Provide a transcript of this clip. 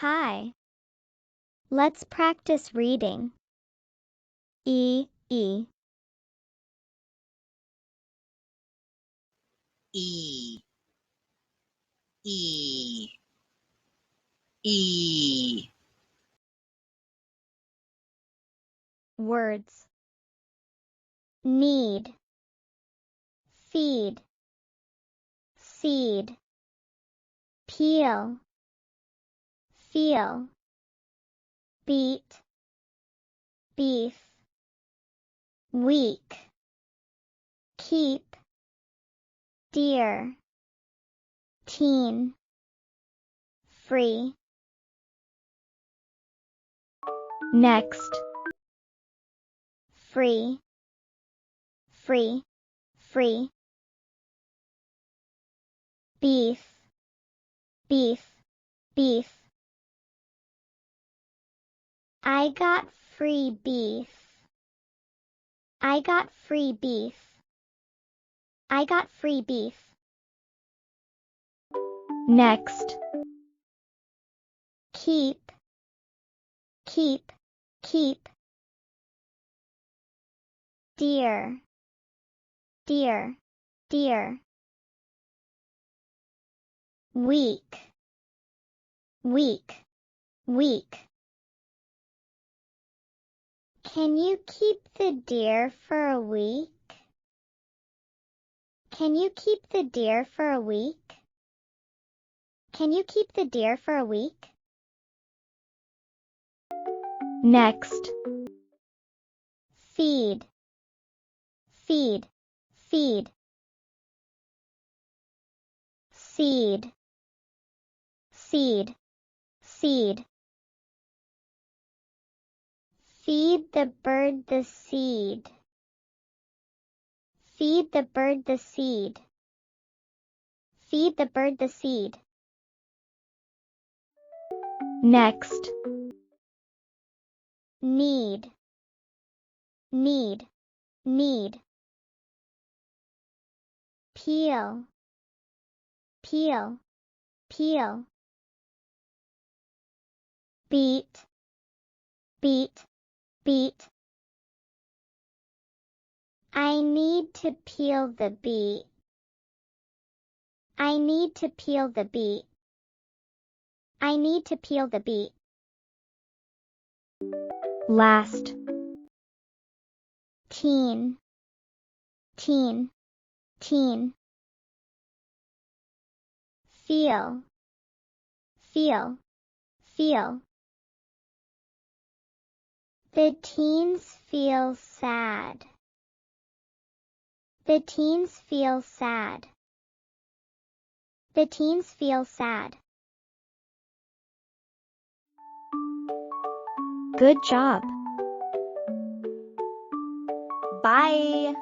Hi. Let's practice reading. E, E. E, E, E. Words. Need. Feed. Seed. Peel. Feel. Beat. Beef. Week. Keep. Dear. Teen. Free. Next. Free. Free. Free. Beef. Beef. Beef. I got free beef. I got free beef. I got free beef. Next. Keep. Keep. Keep. Dear. Dear. Dear. Week. Week. Week. Can you keep the deer for a week? Can you keep the deer for a week? Can you keep the deer for a week? Next. Feed. Feed. Feed. Seed. Seed. Seed. Feed the bird the seed. Feed the bird the seed. Feed the bird the seed. Next. Need. Need. Need. Peel. Peel. Peel. Beat. Beat. Beat. I need to peel the beet. I need to peel the beet. I need to peel the beet. Last. Teen. Teen. Teen. Feel. Feel. Feel. The teens feel sad. The teens feel sad. The teens feel sad. Good job. Bye.